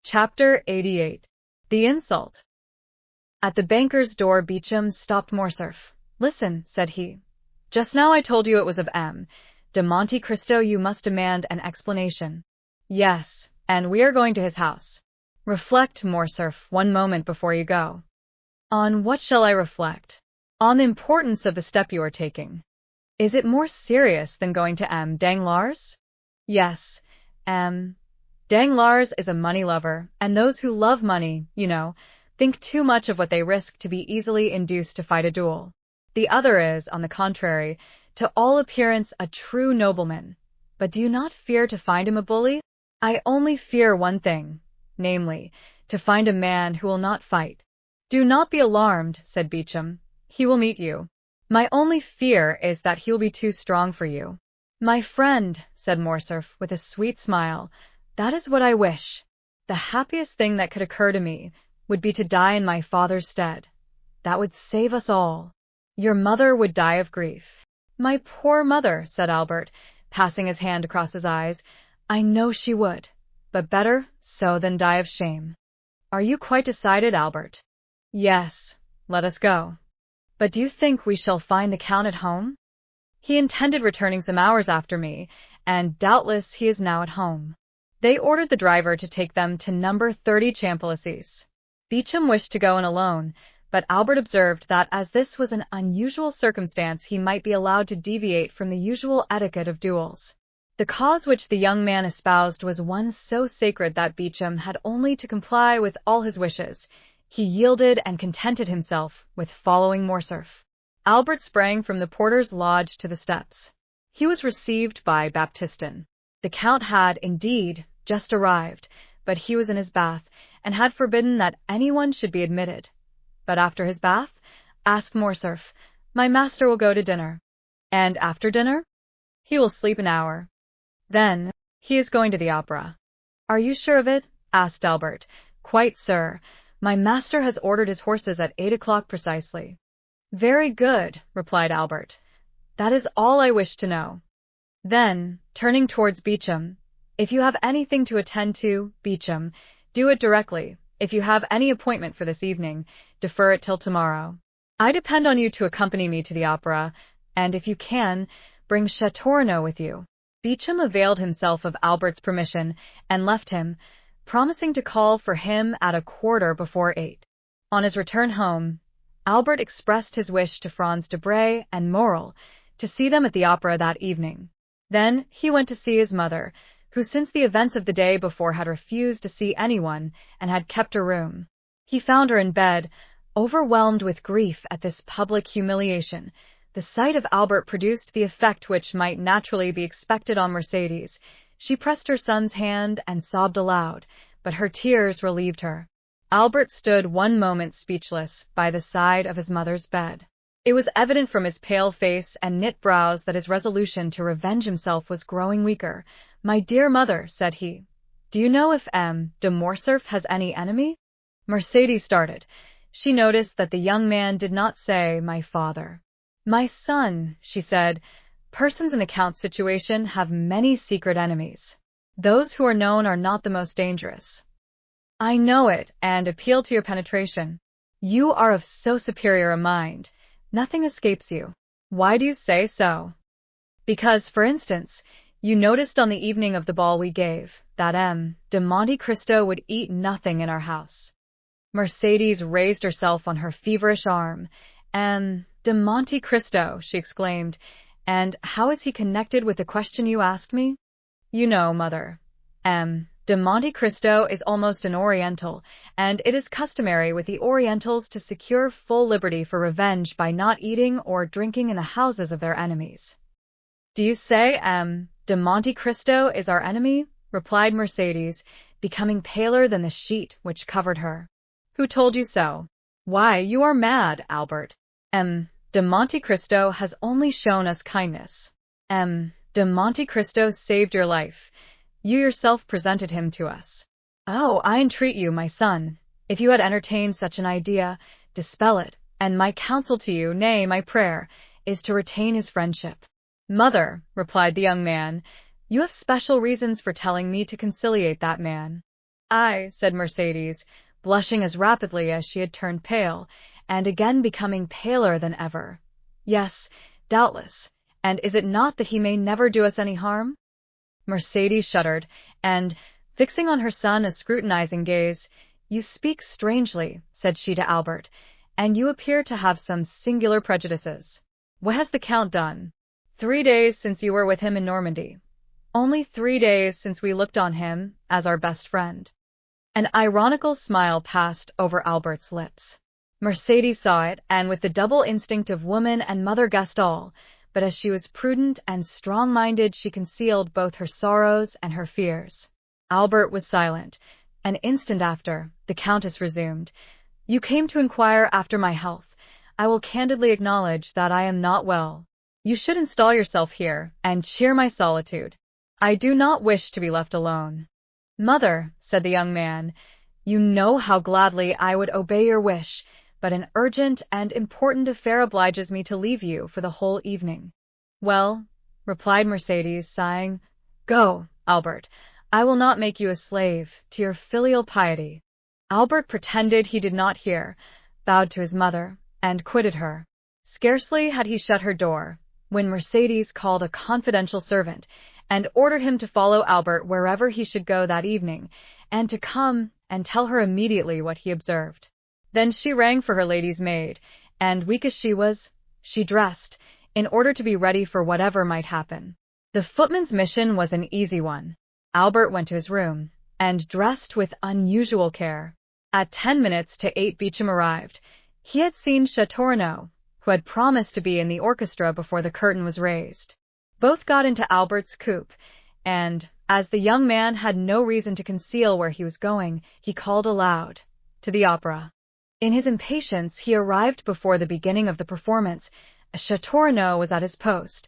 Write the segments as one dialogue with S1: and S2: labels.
S1: Chapter 88. The Insult. At the banker's door Beecham stopped Morcerf. "Listen," said he. "Just now I told you it was of de Monte Cristo you must demand an explanation." "Yes, and we are going to his house." "Reflect, Morcerf, one moment before you go." "On what shall I reflect?" "On the importance of the step you are taking." "Is it more serious than going to Danglars?" "Yes, Danglars is a money lover, and those who love money, think too much of what they risk to be easily induced to fight a duel. The other is, on the contrary, to all appearance a true nobleman. But do you not fear to find him a bully?" "I only fear one thing, namely, to find a man who will not fight." "Do not be alarmed," said Beecham. "He will meet you. My only fear is that he will be too strong for you." "My friend," said Morcerf, with a sweet smile, "that is what I wish. The happiest thing that could occur to me would be to die in my father's stead. That would save us all." "Your mother would die of grief." "My poor mother," said Albert, passing his hand across his eyes. "I know she would, but better so than die of shame." "Are you quite decided, Albert?" "Yes, let us go." "But do you think we shall find the Count at home?" "He intended returning some hours after me, and doubtless he is now at home." They ordered the driver to take them to number 30 Champs-Élysées. Beecham wished to go in alone, but Albert observed that as this was an unusual circumstance he might be allowed to deviate from the usual etiquette of duels. The cause which the young man espoused was one so sacred that Beecham had only to comply with all his wishes. He yielded and contented himself with following Morcerf. Albert sprang from the porter's lodge to the steps. He was received by Baptistin. The Count had, indeed, just arrived, but he was in his bath, and had forbidden that anyone should be admitted. "But after his bath?" asked Morcerf. "My master will go to dinner." "And after dinner?" "He will sleep an hour. Then he is going to the opera." "Are you sure of it?" asked Albert. "Quite, sir. My master has ordered his horses at 8 o'clock precisely." "Very good," replied Albert. "That is all I wish to know." Then, turning towards Beecham, "If you have anything to attend to, Beecham, do it directly. If you have any appointment for this evening, defer it till tomorrow. I depend on you to accompany me to the opera, and if you can, bring Chateaurenaud with you." Beecham availed himself of Albert's permission, and left him, promising to call for him at 8:15. On his return home, Albert expressed his wish to Franz Debray and Morrel to see them at the opera that evening. Then he went to see his mother, who since the events of the day before had refused to see anyone and had kept her room. He found her in bed, overwhelmed with grief at this public humiliation. The sight of Albert produced the effect which might naturally be expected on Mercédès. She pressed her son's hand and sobbed aloud, but her tears relieved her. Albert stood one moment speechless by the side of his mother's bed. It was evident from his pale face and knit brows that his resolution to revenge himself was growing weaker. "My dear mother," said he, "do you know if de Morcerf has any enemy?" Mercédès started. She noticed that the young man did not say, "My father." "My son," she said, "persons in the Count's situation have many secret enemies. Those who are known are not the most dangerous." "I know it, and appeal to your penetration. You are of so superior a mind. Nothing escapes you." "Why do you say so?" "Because, for instance, you noticed on the evening of the ball we gave, that de Monte Cristo would eat nothing in our house." Mercédès raised herself on her feverish arm. De Monte Cristo," she exclaimed, "and how is he connected with the question you asked me?" "You know, mother, de Monte Cristo is almost an Oriental, and it is customary with the Orientals to secure full liberty for revenge by not eating or drinking in the houses of their enemies." "Do you say, de Monte Cristo is our enemy?" replied Mercédès, becoming paler than the sheet which covered her. "Who told you so?" "Why, you are mad, Albert. De Monte Cristo has only shown us kindness. De Monte Cristo saved your life. You yourself presented him to us." "Oh, I entreat you, my son, if you had entertained such an idea, dispel it, and my counsel to you, nay, my prayer, is to retain his friendship." "Mother," replied the young man, "you have special reasons for telling me to conciliate that man." "I," said Mercedes, blushing as rapidly as she had turned pale, and again becoming paler than ever. "Yes, doubtless. And is it not that he may never do us any harm?" Mercedes shuddered, and, fixing on her son a scrutinizing gaze, "You speak strangely," said she to Albert, "and you appear to have some singular prejudices. What has the Count done?" "3 days since you were with him in Normandy. Only 3 days since we looked on him as our best friend." An ironical smile passed over Albert's lips. Mercedes saw it, and with the double instinct of woman and mother guessed all, but as she was prudent and strong-minded she concealed both her sorrows and her fears. Albert was silent. An instant after, the Countess resumed, "You came to inquire after my health. I will candidly acknowledge that I am not well. You should install yourself here, and cheer my solitude. I do not wish to be left alone." "Mother," said the young man, "you know how gladly I would obey your wish, but an urgent and important affair obliges me to leave you for the whole evening." "Well," replied Mercedes, sighing, "go, Albert. I will not make you a slave to your filial piety." Albert pretended he did not hear, bowed to his mother, and quitted her. Scarcely had he shut her door, when Mercedes called a confidential servant, and ordered him to follow Albert wherever he should go that evening, and to come and tell her immediately what he observed. Then she rang for her lady's maid, and weak as she was, she dressed, in order to be ready for whatever might happen. The footman's mission was an easy one. Albert went to his room, and dressed with unusual care. At 10 minutes to 8 Beauchamp arrived. He had seen Chateaurenaud, who had promised to be in the orchestra before the curtain was raised. Both got into Albert's coupe, and, as the young man had no reason to conceal where he was going, he called aloud, "To the opera." In his impatience, he arrived before the beginning of the performance. Chateaurenaud was at his post.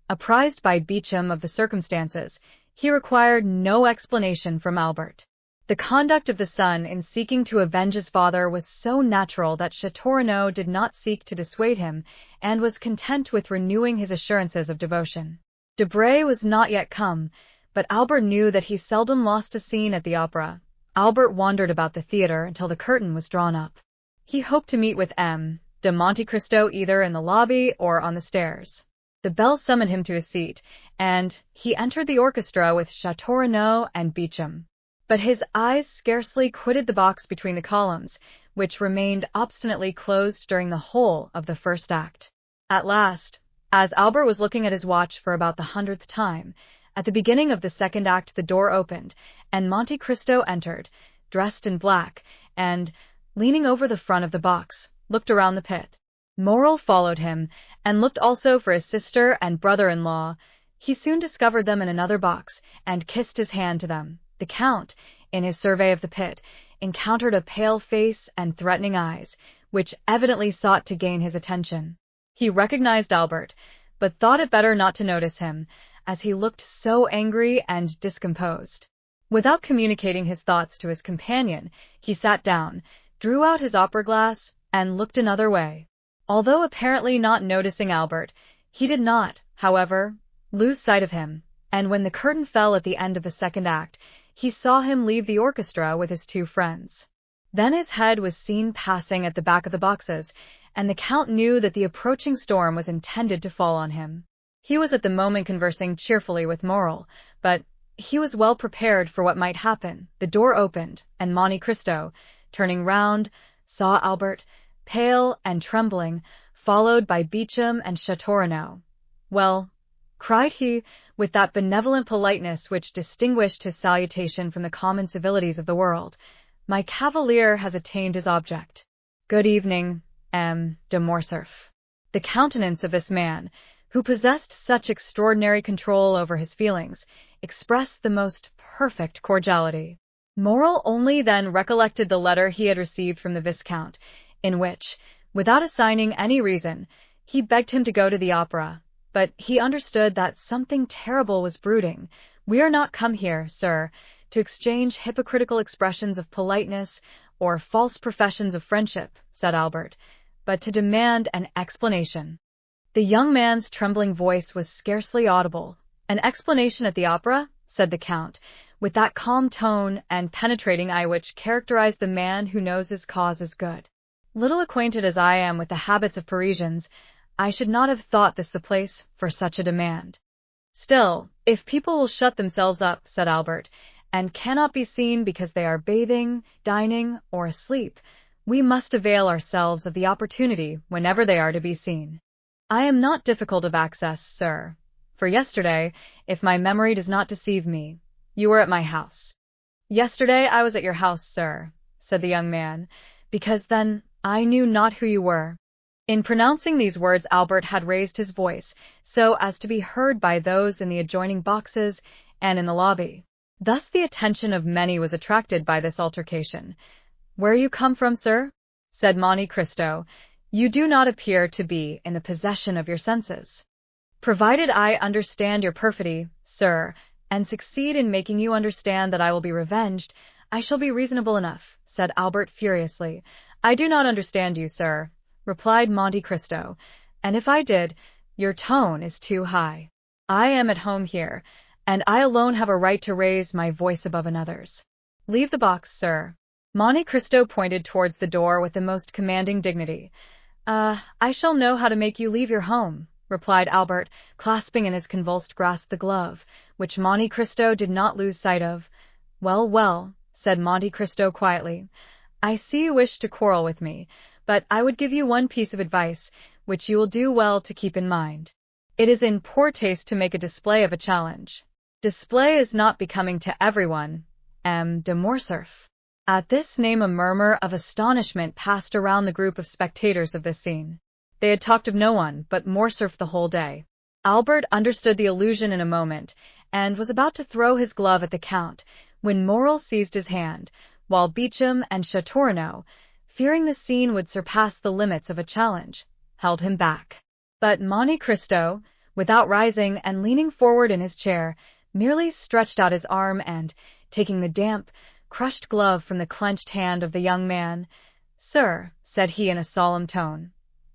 S1: Apprised by Beauchamp of the circumstances, he required no explanation from Albert. The conduct of the son in seeking to avenge his father was so natural that Chateaurenaud did not seek to dissuade him, and was content with renewing his assurances of devotion. Debray was not yet come, but Albert knew that he seldom lost a scene at the opera. Albert wandered about the theatre until the curtain was drawn up. He hoped to meet with M. de Monte Cristo either in the lobby or on the stairs. The bell summoned him to his seat, and he entered the orchestra with Chateaurenaud and Beauchamp. But his eyes scarcely quitted the box between the columns, which remained obstinately closed during the whole of the first act. At last, as Albert was looking at his watch for about the 100th time, at the beginning of the second act the door opened, and Monte Cristo entered, dressed in black, and, leaning over the front of the box, looked around the pit. Morrel followed him, and looked also for his sister and brother-in-law. He soon discovered them in another box, and kissed his hand to them. The Count, in his survey of the pit, encountered a pale face and threatening eyes, which evidently sought to gain his attention. He recognized Albert, but thought it better not to notice him, as he looked so angry and discomposed. Without communicating his thoughts to his companion, he sat down, drew out his opera-glass, and looked another way. Although apparently not noticing Albert, he did not, however, lose sight of him, and when the curtain fell at the end of the second act, he saw him leave the orchestra with his 2 friends. Then his head was seen passing at the back of the boxes, and the Count knew that the approaching storm was intended to fall on him. He was at the moment conversing cheerfully with Morrel, but he was well prepared for what might happen. The door opened, and Monte Cristo, turning round, saw Albert, pale and trembling, followed by Beauchamp and Chateaurenaud. "Well," cried he, with that benevolent politeness which distinguished his salutation from the common civilities of the world, "my cavalier has attained his object. Good evening, M. de Morcerf." The countenance of this man, who possessed such extraordinary control over his feelings, expressed the most perfect cordiality. Morrel only then recollected the letter he had received from the Viscount, in which, without assigning any reason, he begged him to go to the opera, but he understood that something terrible was brooding. "We are not come here, sir, to exchange hypocritical expressions of politeness or false professions of friendship," said Albert, "but to demand an explanation." The young man's trembling voice was scarcely audible. "An explanation at the opera?" said the Count, with that calm tone and penetrating eye which characterized the man who knows his cause is good. Little acquainted as I am with the habits of Parisians, I should not have thought this the place for such a demand. Still, if people will shut themselves up, said Albert, and cannot be seen because they are bathing, dining, or asleep, we must avail ourselves of the opportunity whenever they are to be seen. I am not difficult of access, sir, for yesterday, if my memory does not deceive me, you were at my house. Yesterday I was at your house, sir, said the young man, because then I knew not who you were. In pronouncing these words, Albert had raised his voice so as to be heard by those in the adjoining boxes and in the lobby. Thus the attention of many was attracted by this altercation. "Where you come from, sir?" said Monte Cristo. "You do not appear to be in the possession of your senses." "Provided I understand your perfidy, sir, and succeed in making you understand that I will be revenged, I shall be reasonable enough," said Albert furiously. "I do not understand you, sir," replied Monte Cristo, "and if I did, your tone is too high. I am at home here, and I alone have a right to raise my voice above another's. Leave the box, sir." Monte Cristo pointed towards the door with the most commanding dignity. I shall know how to make you leave your home," replied Albert, clasping in his convulsed grasp the glove, which Monte Cristo did not lose sight of. "Well, well," said Monte Cristo quietly, "I see you wish to quarrel with me, but I would give you one piece of advice, which you will do well to keep in mind. It is in poor taste to make a display of a challenge. Display is not becoming to everyone. M. de Morcerf." At this name a murmur of astonishment passed around the group of spectators of this scene. They had talked of no one but Morcerf the whole day. Albert understood the allusion in a moment, and was about to throw his glove at the Count, when Morrel seized his hand, while Beauchamp and Châteaurenaud, fearing the scene would surpass the limits of a challenge, held him back. But Monte Cristo, without rising and leaning forward in his chair, merely stretched out his arm and, taking the damp, crushed glove from the clenched hand of the young man, "Sir," said he in a solemn tone,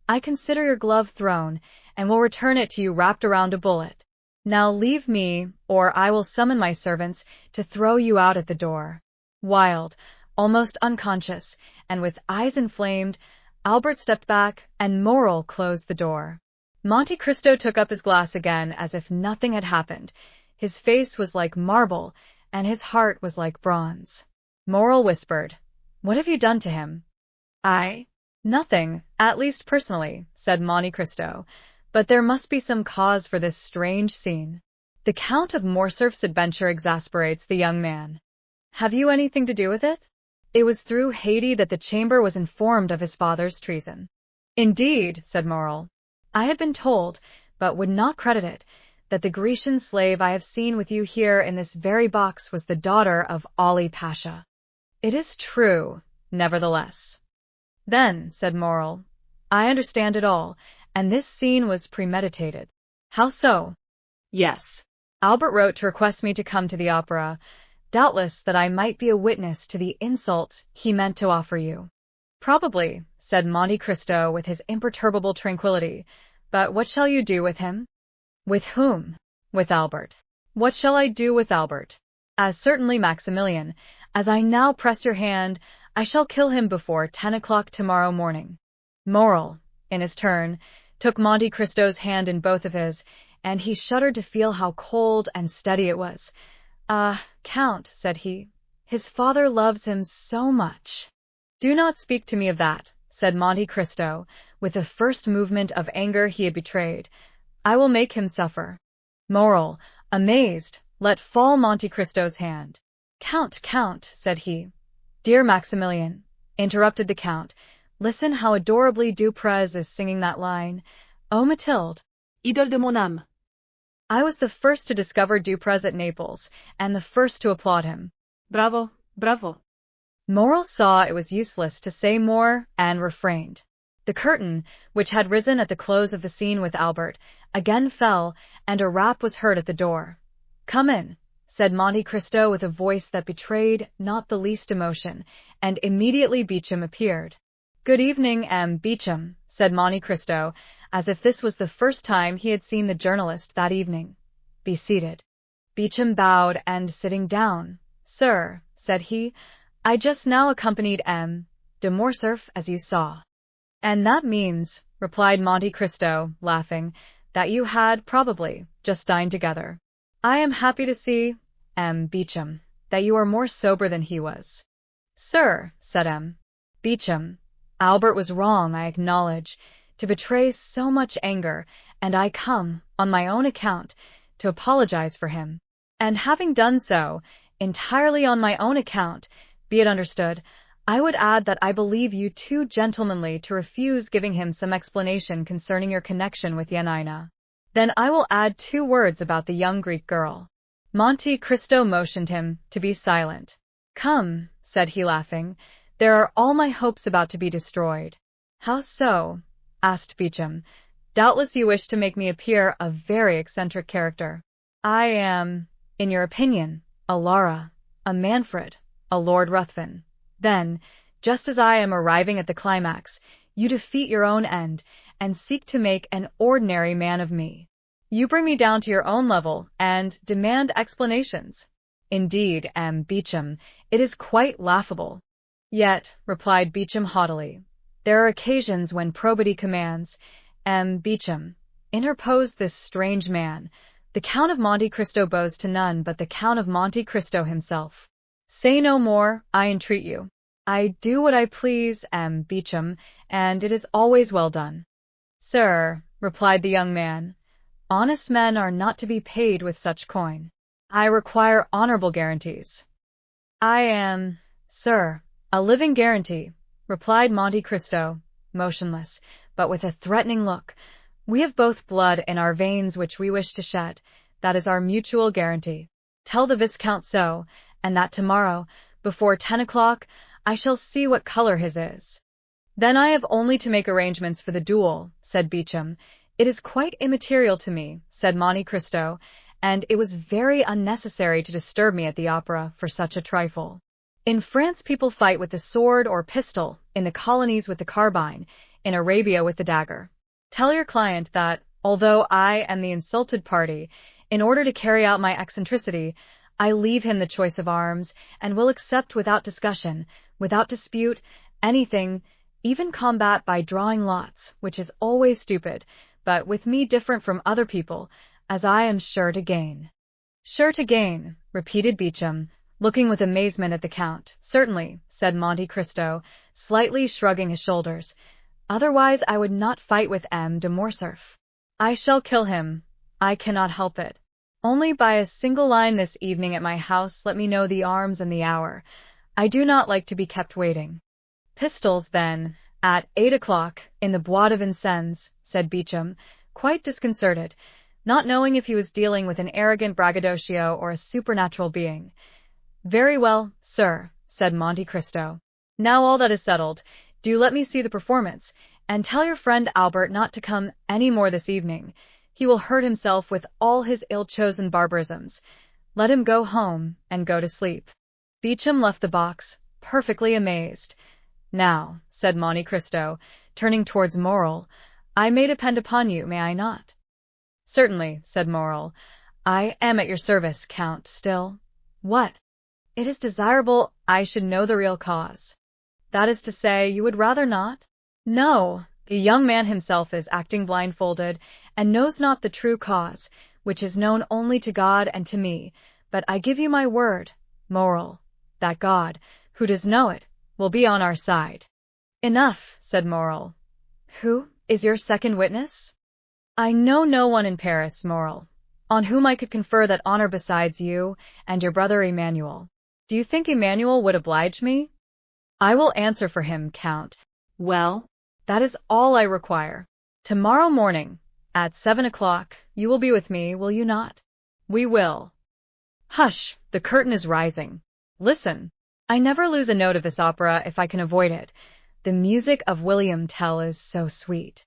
S1: "I consider your glove thrown, and will return it to you wrapped around a bullet. Now leave me, or I will summon my servants to throw you out at the door." Wild, almost unconscious, and with eyes inflamed, Albert stepped back, and Morrel closed the door. Monte Cristo took up his glass again as if nothing had happened. His face was like marble, and his heart was like bronze. Morrel whispered, "What have you done to him?" "I? Nothing, at least personally," said Monte Cristo, "but there must be some cause for this strange scene. The Count of Morcerf's adventure exasperates the young man. Have you anything to do with it? It was through Haydée that the chamber was informed of his father's treason." "Indeed," said Morrel. "I had been told, but would not credit it, that the Grecian slave I have seen with you here in this very box was the daughter of Ali Pasha." "It is true, nevertheless." "Then," said Morrel, "I understand it all, and this scene was premeditated." "How so?" "Yes. Albert wrote to request me to come to the opera, doubtless that I might be a witness to the insult he meant to offer you." "Probably," said Monte Cristo with his imperturbable tranquillity, "but what shall you do with him?" "With whom?" "With Albert." "What shall I do with Albert?" "As certainly, Maximilian, as I now press your hand, I shall kill him before 10 o'clock tomorrow morning." Morrel, in his turn, took Monte Cristo's hand in both of his, and he shuddered to feel how cold and steady it was. "Ah, Count," said he, "his father loves him so much." "Do not speak to me of that," said Monte Cristo, with the first movement of anger he had betrayed. "I will make him suffer." Morrel, amazed, let fall Monte Cristo's hand. Count," said he. "Dear Maximilian," interrupted the Count, "listen how adorably Duprez is singing that line, 'Oh, Mathilde, idole de mon âme.' I was the first to discover Duprez at Naples, and the first to applaud him." "Bravo, bravo." Morrel saw it was useless to say more, and refrained. The curtain, which had risen at the close of the scene with Albert, again fell, and a rap was heard at the door. "Come in," said Monte Cristo with a voice that betrayed not the least emotion, and immediately Beauchamp appeared. "Good evening, M. Beauchamp," said Monte Cristo, as if this was the first time he had seen the journalist that evening. "Be seated." Beauchamp bowed and sitting down. Sir, said he, I just now accompanied M. de Morcerf, as you saw. And that means, replied Monte Cristo, laughing, that you had, probably, just dined together. I am happy to see, M. Beauchamp, that you are more sober than he was. Sir, said M. Beauchamp, Albert was wrong, I acknowledge, to betray so much anger, and I come, on my own account, to apologize for him. And having done so, entirely on my own account, be it understood, I would add that I believe you too gentlemanly to refuse giving him some explanation concerning your connection with Yanina. Then I will add 2 words about the young Greek girl. Monte Cristo motioned him to be silent. Come, said he laughing, there are all my hopes about to be destroyed. How so? Asked Beauchamp. Doubtless you wish to make me appear a very eccentric character. I am, in your opinion, a Lara, a Manfred, a Lord Ruthven. Then, just as I am arriving at the climax, you defeat your own end and seek to make an ordinary man of me. You bring me down to your own level and demand explanations. Indeed, M. Beauchamp, it is quite laughable. Yet, replied Beauchamp haughtily, there are occasions when probity commands. M. Beauchamp, interposed this strange man. The Count of Monte Cristo bows to none but the Count of Monte Cristo himself. Say no more, I entreat you. I do what I please, M. Beauchamp, and it is always well done. Sir, replied the young man, honest men are not to be paid with such coin. I require honorable guarantees. I am, sir, a living guarantee, replied Monte Cristo, motionless, but with a threatening look. We have both blood in our veins which we wish to shed. That is our mutual guarantee. Tell the Viscount so, and that tomorrow, before 10 o'clock, I shall see what color his is. Then I have only to make arrangements for the duel, said Beauchamp. It is quite immaterial to me, said Monte Cristo, and it was very unnecessary to disturb me at the opera for such a trifle. In France people fight with the sword or pistol, in the colonies with the carbine, in Arabia with the dagger. Tell your client that, although I am the insulted party, in order to carry out my eccentricity, I leave him the choice of arms, and will accept without discussion, without dispute, anything, even combat by drawing lots, which is always stupid, but with me different from other people, as I am sure to gain. Sure to gain, repeated Beauchamp, looking with amazement at the Count. Certainly, said Monte Cristo, slightly shrugging his shoulders. Otherwise I would not fight with M. de Morcerf. I shall kill him. I cannot help it. Only by a single line this evening at my house let me know the arms and the hour. I do not like to be kept waiting. Pistols, then, at 8 o'clock, in the Bois de Vincennes, said Beauchamp, quite disconcerted, not knowing if he was dealing with an arrogant braggadocio or a supernatural being. Very well, sir, said Monte Cristo. Now all that is settled, do let me see the performance, and tell your friend Albert not to come any more this evening. He will hurt himself with all his ill-chosen barbarisms. Let him go home and go to sleep. Beauchamp left the box, perfectly amazed. Now, said Monte Cristo, turning towards Morrel, I may depend upon you, may I not? Certainly, said Morrel. I am at your service, Count, still. What? It is desirable I should know the real cause. That is to say, you would rather not? No, the young man himself is acting blindfolded, and knows not the true cause, which is known only to God and to me, but I give you my word, Morrel, that God, who does know it, will be on our side. Enough, said Morrel. Who is your second witness? I know no one in Paris, Morrel, on whom I could confer that honor besides you and your brother Emmanuel. Do you think Emmanuel would oblige me? I will answer for him, Count. Well, that is all I require. Tomorrow morning, at 7 o'clock, you will be with me, will you not? We will. Hush, the curtain is rising. Listen. I never lose a note of this opera if I can avoid it. The music of William Tell is so sweet.